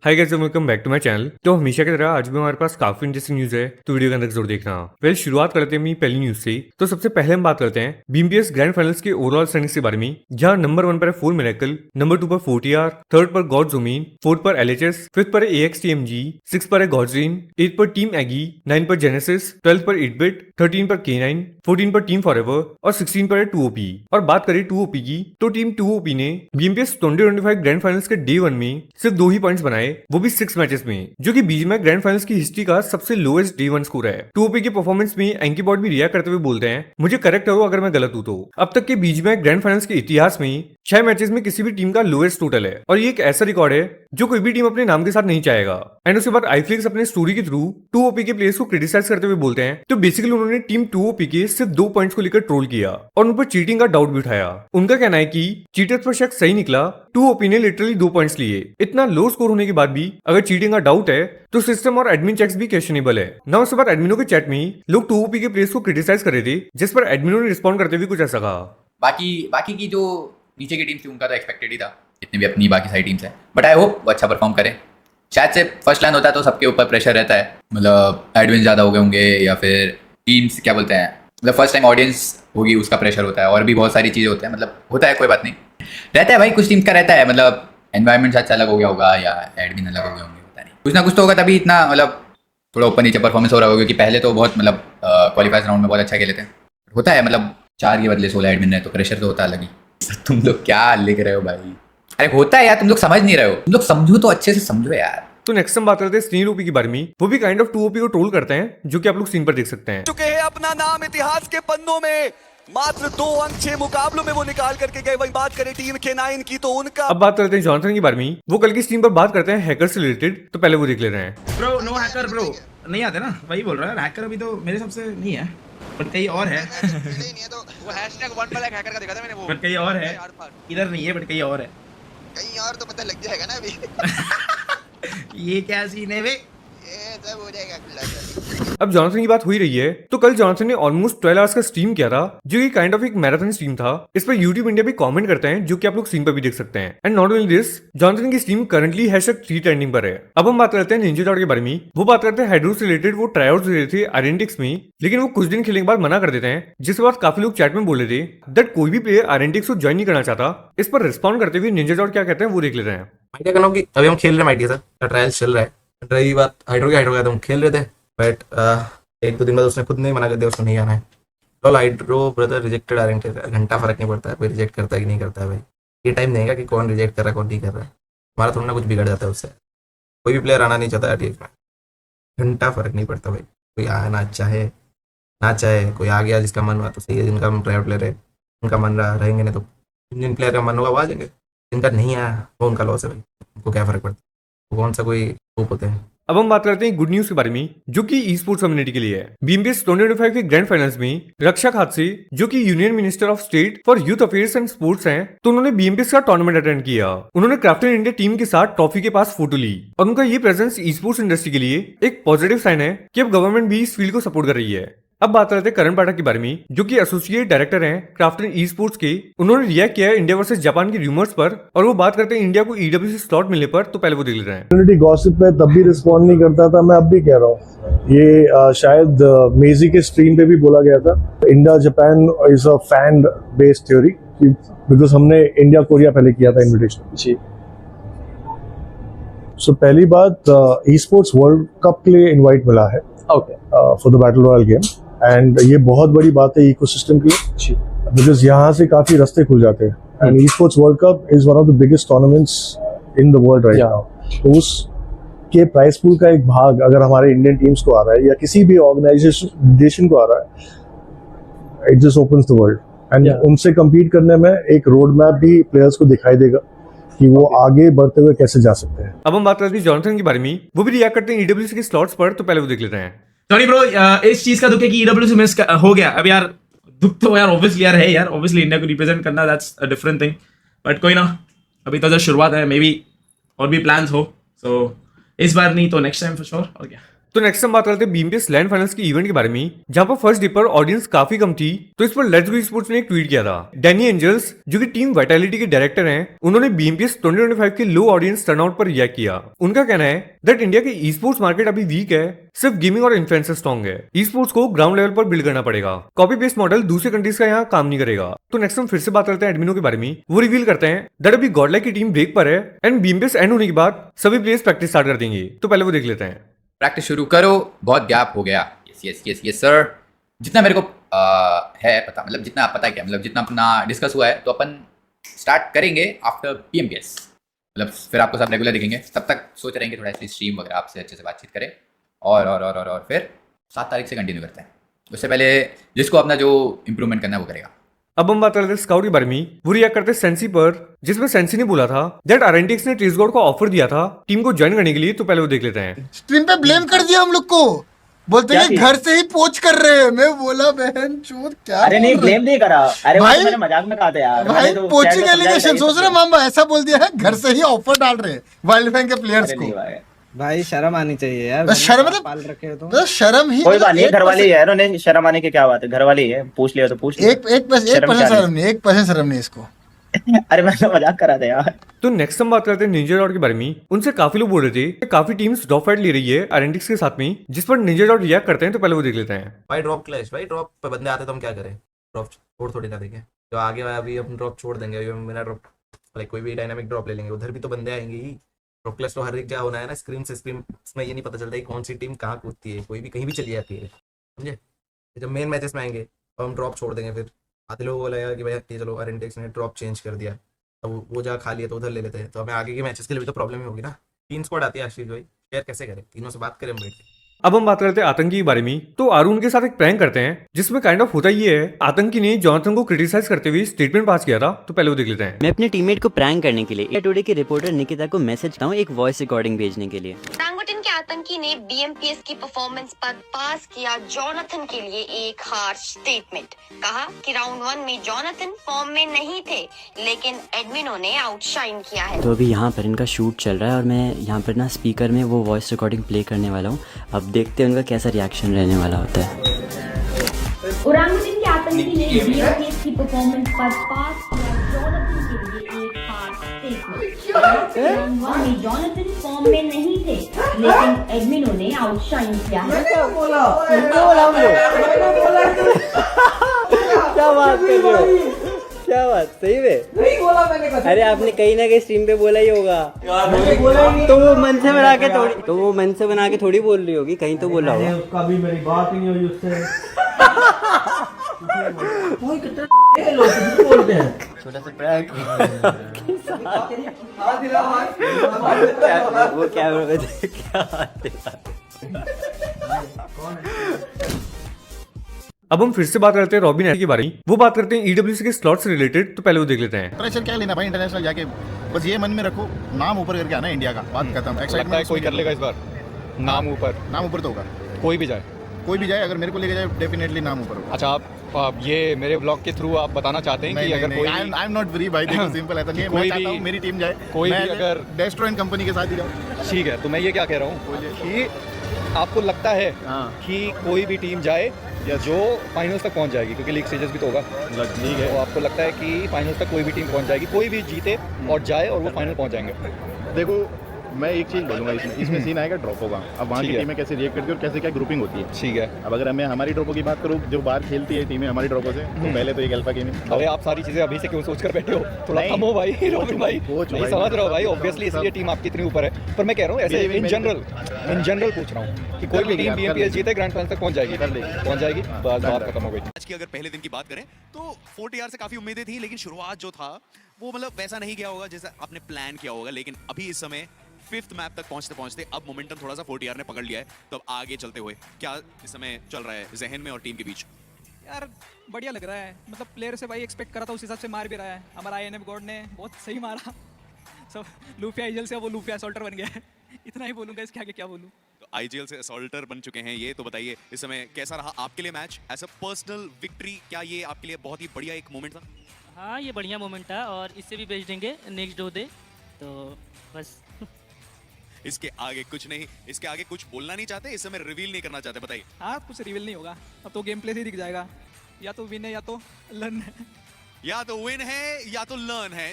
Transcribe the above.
Hi guys, welcome back to my channel. तो हमेशा की तरह आज भी हमारे पास काफी इंटरेस्टिंग न्यूज है, तो वीडियो के अंदर जरूर देखना। वेल, शुरुआत करते हैं अपनी पहली न्यूज से। तो सबसे पहले हम बात करते हैं बीएमपीएस ग्रैंड फाइनल्स के ओवरऑल स्टैंडिंग्स के बारे में, जहां नंबर 1 पर है 4 मिरेकल, नंबर 2 पर 4TR, थर्ड पर गॉड जोमीन, फोर्थ पर एलएचएस, फिफ्थ पर है AXTMG, 6 पर है गॉडजीन, 8 पर टीम एगी, 9 पर जेनेसिस, 12 पर 8-बिट, 13 पर K9, 14 पर टीम फॉरएवर और 16 पर है 2OP। और बात करें 2OP की, तो टीम 2OP ने बीएमपीएस 2025 ग्रैंड फाइनल्स के डे 1 में सिर्फ 2 ही पॉइंट्स बनाए, वो भी 6 मैचेस में, जो कि बीजीएमआई ग्रैंड फाइनल्स की हिस्ट्री का सबसे लोएस्ट डे 1 स्कोर है। 2OP के परफॉर्मेंस में एंकी बॉट भी रिएक्ट करते हुए बोलते हैं, मुझे करेक्ट करो अगर मैं गलत हूं तो अब तक के बीजीएमआई ग्रैंड फाइनल्स के इतिहास में 6 मैचेस में किसी भी टीम का लोएस्ट टोटल है, और ये एक ऐसा रिकॉर्ड है जो कोई भी टीम अपने नाम के साथ नहीं चाहेगा। एंड उसके बाद आईफ्लिक्स अपने स्टोरी के थ्रू 2OP के प्लेयर्स को क्रिटिसाइज करते हुए बोलते हैं, तो बेसिकली उन्होंने टीम 2OP के सिर्फ 2 पॉइंट्स को लेकर ट्रोल किया और उन पर चीटिंग का डाउट भी उठाया। उनका कहना है कि चीटर्स पर शक सही निकला, 2OP ने लिटरली 2 पॉइंट्स लिए। इतना लो स्कोर होने के बाद भी अगर चीटिंग का डाउट है तो सिस्टम और एडमिन चेक्स भी क्वेश्चनेबल है ना। उसके बाद एडमिनों के चैट में लोग 2OP के प्लेयर्स को क्रिटिसाइज कर रहे थे, जिस पर एडमिनों ने रिस्पॉन्ड करते हुए कुछ ऐसा कहा। बाकी की जो नीचे की टीम थी उनका तो एक्सपेक्टेड ही था, जितनी भी अपनी बाकी सारी टीम्स है, बट आई होप वो अच्छा परफॉर्म करें। शायद से फर्स्ट लाइन होता है तो सबके ऊपर प्रेशर रहता है, मतलब एडमिन ज़्यादा हो गए होंगे या फिर टीम्स क्या बोलते हैं, मतलब फर्स्ट टाइम ऑडियंस होगी उसका प्रेशर होता है, और भी बहुत सारी चीज़ें होते हैं, मतलब होता है, कोई बात नहीं, रहता है भाई, कुछ टीम्स का रहता है, मतलब एनवायरमेंट शायद अलग हो गया होगा या एडमिन अलग हो गए होंगे, पता नहीं, कुछ ना कुछ तो होगा, तभी इतना मतलब थोड़ा ऊपर नीचे परफॉर्मेंस हो रहा होगा, क्योंकि पहले तो बहुत मतलब क्वालिफाइज राउंड में बहुत अच्छा खेले थे। होता है, मतलब 4 के बदले 16 एडमिन है तो प्रेशर तो होता है अलग ही। तुम लोग क्या लिख रहे हो भाई? अरे होता है यार, तुम लोग समझ नहीं रहे हो, तुम लोग समझो तो अच्छे से समझो यार। तो नेक्स्ट हम बात करते हैं स्नील ओपी के बारे में। वो भी काइंड ऑफ 2OP को ट्रोल करते हैं, जो कि आप लोग सीन पर देख सकते हैं। चुके हैं अपना नाम इतिहास के पन्नों में, मात्र 2 अंक 6 मुकाबलों में वो निकाल करके गए। वही बात करें टीम K9 की तो उनका अब बात करते हैं जॉनसन के बारे में। वो कल की स्ट्रीम पर बात करते हैं हैकर से रिलेटेड, तो पहले वो देख ले रहे हैं। ब्रो नो हैकर ब्रो, नहीं आते ना, वही बोल रहा है। हैकर अभी तो मेरे हिसाब से नहीं है, बट कहीं और है। नहीं है तो वो #1 हैकर का देखा था मैंने, वो बट कहीं और है, इधर नहीं है बट कहीं और है। कहीं और तो पता लग जाएगा ना अभी। ये क्या सीन है बे? ये सब हो जाएगा खुलासा। अब जॉनसन की बात हो ही रही है, तो कल जॉनसन ने ऑलमोस्ट 12 आवर्स का स्ट्रीम किया था, जो कि काइंड ऑफ एक मैराथन स्ट्रीम था। इस पर यूट्यूब इंडिया भी कमेंट करते हैं, जो कि आप लोग स्क्रीन पर भी देख सकते हैं। And not only this, Johnson की स्ट्रीम करंटली #3 ट्रेंडिंग पर है। अब हम बात करते हैं निंजा डॉट के बारे में। वो बात करते हैं हाइड्रो से रिलेटेड, वो ट्रायआउट्स दे रहे थे आरएनटिक्स में, लेकिन वो कुछ दिन खेलने के बाद मना कर देते हैं, जिसके बाद काफी लोग चैट में बोल रहे थे दैट कोई भी प्लेयर आरएनटिक्स को ज्वाइन नहीं करना चाहता। इस पर रिस्पॉन्ड करते हुए निंजा डॉट क्या कहते हैं वो देख ले रहे हैं। मैं क्या कहूँ कि अभी हम खेल रहे हैं माइटी सर, ट्रायल्स चल रहा है। रही बात हाइड्रो का तो हम खेल रहे थे, बट 1-2 दिन बाद उसने खुद नहीं मना कर दिया, उसको नहीं आना है। तो हाइड्रो ब्रदर रिजेक्टेड आ रहे, घंटा फर्क नहीं पड़ता है कोई रिजेक्ट करता है कि नहीं करता है भाई। ये टाइम नहीं है कि कौन रिजेक्ट कर रहा है कौन नहीं कर रहा है, हमारा थोड़ा ना कुछ बिगड़ जाता है उससे। कोई भी प्लेयर आना नहीं चाहता है टीम में, घंटा फर्क नहीं पड़ता भाई। कोई आना चाहे ना चाहे, कोई आ गया जिसका मन हुआ तो सही है, जिनका हम ट्रायल प्लेयर है उनका मन रहा रहेंगे, नहीं तो जिन प्लेयर का मन होगा वो आ जाएंगे, जिनका नहीं आया वो उनका लॉस है भाई, उनको क्या फर्क पड़ता है, कौन सा कोई होप होते हैं। अब हम बात करते हैं गुड न्यूज के बारे में, जो कि ई स्पोर्ट्स कम्युनिटी के लिए है। बीएमपीएस 2025 के ग्रैंड फाइनल्स में रक्षा खाते, जो कि union minister of state for youth affairs and sports हैं, तो उन्होंने बीएमपीएस का टूर्नामेंट अटेंड किया। उन्होंने क्राफ्टन इंडिया टीम के साथ ट्रॉफी के पास फोटो ली, और उनका ये प्रेजेंस ई स्पोर्ट्स इंडस्ट्री के लिए एक पॉजिटिव साइन है कि अब गवर्नमेंट भी इस फील्ड को सपोर्ट कर रही है। अब बात करते हैं करण पाठक के बारे में, जो कि एसोसिएट डायरेक्टर हैं क्राफ्टन ई स्पोर्ट्स के। उन्होंने रिएक्ट किया है इंडिया वर्सेस जापान की रूमर्स पर, और वो बात करते हैं इंडिया को ईडब्ल्यूसी स्लॉट मिलने पर, तो पहले वो देख ले रहे हैं। कम्युनिटी गॉसिप पे तब भी रिस्पॉन्ड नहीं करता था, मैं अब भी कह रहा हूँ। ये शायद मेजी के स्ट्रीम पे भी बोला गया था, India Japan is a fan based theory, because हमने इंडिया कोरिया पहले किया था इन्विटेशन जी। सो पहली बात, ई स्पोर्ट्स वर्ल्ड कप के लिए इनवाइट मिला है for the battle royal game, and ये बहुत बड़ी बात है इकोसिस्टम के लिए, बिकॉज यहाँ से काफी रास्ते खुल जाते हैं। And e sports world cup is one of the biggest tournaments in the world right now. तो उस के प्राइस पूल का एक भाग अगर हमारे इंडियन टीम्स को आ रहा है या किसी भी ऑर्गेनाइजेशन को आ रहा है, it just opens the world. And उनसे कम्पीट करने में एक रोड मैप भी प्लेयर्स को दिखाई देगा कि वो आगे बढ़ते हुए कैसे जा सकते हैं। अब हम बात करते हैं जॉनसन के बारे में। वो भी रिएक्ट करते हैं ईडब्ल्यूसी के स्लॉट्स पर, तो पहले वो देख लेते हैं। सॉरी ब्रो, इस चीज का दुख है कि ईडब्ल्यूसी मिस हो गया। अब यार दुख तो यार ऑब्वियसली यार है यार, ऑब्वियसली इंडिया को रिप्रेजेंट करना that's a different thing, but कोई ना, अभी तो जस्ट शुरुआत है, मे बी और भी प्लान्स हो, सो इस बार नहीं तो नेक्स्ट टाइम फॉर श्योर। और क्या तो नेक्स्ट हम बात करते हैं बीएमपीएस लैंड फाइनल्स के इवेंट के बारे में, जहां पर फर्स्ट डे पर ऑडियंस काफी कम थी। तो इस पर लेट्स गो स्पोर्ट्स ने एक ट्वीट किया था। डैनी एंजल्स जो कि टीम वाइटैलिटी के डायरेक्टर हैं, उन्होंने बीएमपीएस 2025 के लो ऑडियंस टर्नआउट पर रिएक्ट किया। उनका कहना है दैट इंडिया के ई स्पोर्ट्स मार्केट अभी वीक है, सिर्फ गेमिंग और इन्फ्लुएंसर स्ट्रॉन्ग है। ई स्पोर्ट्स को ग्राउंड लेवल पर बिल्ड करना पड़ेगा। कॉपी पेस्ट मॉडल दूसरे कंट्रीज का यहाँ काम नहीं करेगा। तो नेक्स्ट हम फिर से बात करते हैं एडमिनो के बारे में। वो रिवील करते हैं दैट अभी गॉडलाइक की टीम ब्रेक पर है एंड बीएमपीएस एंड होने के बाद सभी प्लेयर्स प्रैक्टिस स्टार्ट कर देंगे। तो पहले वो देख लेते हैं। प्रैक्टिस शुरू करो, बहुत गैप हो गया। Yes yes yes yes sir, जितना मेरे को है पता, मतलब जितना आप पता है क्या, मतलब जितना अपना डिस्कस हुआ है, तो अपन स्टार्ट करेंगे आफ्टर पीएमपीएस। मतलब फिर आपको सब रेगुलर दिखेंगे, तब तक सोच रहेंगे थोड़ा इसलिए स्ट्रीम वगैरह आपसे अच्छे से बातचीत करें और फिर 7 तारीख से कंटिन्यू करते हैं। उससे पहले जिसको अपना जो इम्प्रूवमेंट करना है वो करेगा। अब हम बात करते हैं स्काउट के बारे में। वो रिएक्ट करते हैं सेंसी पर, जिसमें सेंसी ने बोला था दैट आरएनटीएक्स ने ट्रेस गॉड को ऑफर दिया था टीम को ज्वाइन करने के लिए। तो पहले वो देख लेते हैं। स्ट्रीम पे ब्लेम कर दिया हम लोग को, बोलते हैं घर से ही पोच कर रहे हैं। मैं बोला बहन चोद क्या, अरे नहीं ब्लेम नहीं करा, अरे भाई, भाई मैंने मजाक में कहा था यार। भाई तो पोचिंग एलिगेशन सोच रहे मामा, ऐसा बोल दिया है घर से ही ऑफर डाल रहे हैं वाइल्ड फैन के प्लेयर्स को। भाई शर्म आनी चाहिए यार, शर्म मतलब पाल रखे हो तो शर्म ही, कोई बात नहीं, घर वाले ही है, उन्होंने शर्म आने की क्या बात है, घर वाले ही है, पूछ लिया तो पूछ लिया। 1% शर्म नहीं, 1% शर्म नहीं इसको। अरे मैं तो मजाक कर रहा था यार। तो नेक्स्ट हम बात करते हैं निंजा डॉट के बारे में। उनसे काफी लोग बोल रहे थे कि काफी टीम्स ड्रॉप फाइट ले रही है आरएनटीएक्स के साथ में, जिस पर निंजा डॉट रिएक्ट करते हैं। तो पहले वो देख लेते हैं। भाई ड्रॉप क्लैश, भाई ड्रॉप पे बंदे आते तो हम क्या करें, ड्रॉप छोड़ थोड़ी ना देंगे। जो आगे वाला अभी हम ड्रॉप छोड़ देंगे, अभी हम बिना ड्रॉप लाइक कोई भी डायनामिक ड्रॉप ले लेंगे, उधर भी तो बंदे आएंगे ही। ड्रॉप क्लैश तो हर एक जगह होना है ना, स्क्रीन से स्क्रीन में ये नहीं पता चलता है कौन सी टीम कहाँ कूदती है, कोई भी कहीं भी चली जाती है, समझे। जब मेन मैचेस में आएंगे तो हम ड्रॉप छोड़ देंगे। फिर आते लोगों को लगेगा कि भाई ये चलो आरएनटीएक्स ने ड्रॉप चेंज कर दिया, अब वो जगह खाली है तो उधर ले लेते हैं, तो हमें आगे के मैचेस के लिए भी तो प्रॉब्लम ही होगी ना। 3 स्क्वाड आती है आशीष भाई, शेयर कैसे करें, तीनों से बात करें हम बैठ के। अब हम बात करते हैं आतंकी के बारे में। तो अरुण के साथ एक प्रैंक करते हैं, जिसमें काइंड ऑफ होता ये है, आतंकी ने जॉनसन को क्रिटिसाइज करते हुए स्टेटमेंट पास किया था। तो पहले वो देख लेते हैं। मैं अपने टीममेट को प्रैंक करने के लिए इंडिया टुडे के रिपोर्टर निकिता को मैसेज करता हूं एक वॉइस रिकॉर्डिंग भेजने के लिए। ओरेंगुटन के आतंकी ने बीएमपीएस की परफॉर्मेंस पर पास किया जॉनथन के लिए एक हार्श स्टेटमेंट। कहा कि राउंड 1 में जॉनथन फॉर्म में नहीं थे, लेकिन एडमिनो ने आउटशाइन किया है। तो अभी यहाँ पर इनका शूट चल रहा है और मैं यहाँ पर ना स्पीकर में वो वॉइस रिकॉर्डिंग प्ले करने वाला हूँ। अब देखते हैं उनका कैसा रिएक्शन रहने वाला होता है। ओरेंगुटन के आतंकी ने बीएमपीएस की परफॉर्मेंस पर पास किया जॉनथन के लिए एक हार्श स्टेटमेंट। राउंड 1 में जॉनथन फॉर्म में नहीं थे, लेकिन एडमिनो ने आउटशाइन किया है। क्या बात कर रहे हो, क्या बात, सही में नहीं बोला मैंने। अरे आपने कहीं ना कहीं स्ट्रीम पे बोला ही होगा यार, तो वो मन से बना के थोड़ी, तो वो मन से बना के थोड़ी बोल रही होगी, कहीं तो बोला होगा। उसका भी मेरी बात ही नहीं हुई उससे। कोई कितना बोलते हैं, छोटा सा प्रैंक वो कैमरा में क्या। अब हम फिर से बात करते हैं रॉबिन के बारे में। वो बात करते हैं ईडब्ल्यूसी के स्लॉट से रिलेटेड। तो पहले वो देख लेते हैं। प्रेशर क्या लेना भाई, इंटरनेशनल जाके बस ये मन में रखो, नाम ऊपर करके आना इंडिया का, बात खत्म। एक्साइटमेंट कोई कर लेगा इस बार, नाम ऊपर तो होगा, कोई भी जाए, अगर मेरे को लेके जाए डेफिनेटली नाम ऊपर होगा। अच्छा आप ये मेरे ब्लॉग के थ्रू आप बताना चाहते हैं कि अगर कोई, आई एम नॉट वेरी भाई, देखो सिंपल ऐसा नहीं है, मैं चाहता हूं मेरी टीम जाए, कोई भी अगर डेस्ट्रॉइन कंपनी के साथ ही जाऊं। ठीक है, तो मैं ये क्या कह रहा हूँ कि आपको लगता है कि कोई भी टीम जाए जो फाइनल्स तक पहुंच जाएगी, क्योंकि लीग स्टेजेस भी तो होगा, ठीक है, तो आपको लगता है कि फाइनल्स तक कोई भी टीम पहुंच जाएगी, कोई भी जीते और जाए और वो फाइनल पहुंच जाएंगे? देखो मैं एक चीज़ बोलूँगा, इसमें सीन आएगा ड्रॉपो का। अब वहाँ की टीमें कैसे रिएक्ट करती है और कैसे क्या ग्रुपिंग होती है, ठीक है। अब अगर मैं हमारी ड्रॉपो की बात करूँ, जो बाहर खेलती है टीमें हमारी ड्रॉपो से, तो पहले तो एक अल्फा गेम है। अरे आप सारी चीज़ें अभी से क्यों सोच कर बैठे हो, थोड़ा कम हो भाई रोबिन भाई, नहीं समझ रहे हो भाई, ऑब्वियसली इसलिए टीम आपकी इतनी ऊपर है। पर मैं कह रहा हूँ ऐसे इन जनरल पूछ रहा हूँ कि कोई भी टीम बीएमपीएस जीते ग्रैंड फाइनल तक पहुंच जाएगी, बस बात खत्म हो गई। आज की अगर पहले दिन की बात करें तो 4TR से काफी उम्मीदें थी, लेकिन शुरुआत जो था वो मतलब वैसा नहीं गया होगा जैसा आपने प्लान किया होगा। लेकिन अभी इस समय 5th मैप तक पहुंचते अब मोमेंटम थोड़ा सा 4TR ने पकड़ लिया है। तो अब आगे चलते हुए क्या इस समय चल रहा है जहन में और टीम के बीच? यार बढ़िया लग रहा है, मतलब प्लेयर से भाई एक्सपेक्ट करा था उस हिसाब से मार भी रहा है। हमारा INF गॉड ने बहुत सही मारा, सब लूफिया आइजल से वो लूफिया असॉल्टर बन गया है। इतना ही बोलूंगा, इसके आगे क्या बोलूं। तो आईजीएल से असॉल्टर बन चुके हैं ये, तो बताइए इस समय कैसा रहा आपके लिए match as a personal victory? क्या ये आपके लिए बहुत ही बढ़िया एक मोमेंट था? हाँ ये बढ़िया मोमेंट था और इससे भी भेज देंगे नेक्स्ट डे, तो बस इसके आगे कुछ नहीं, इसके आगे कुछ बोलना नहीं चाहते, इस समय रिवील नहीं करना चाहते, बताइए। हाँ कुछ रिवील नहीं होगा, अब तो गेम प्ले से ही दिख जाएगा, या तो विन है या तो लर्न है। या तो विन है या तो लर्न है।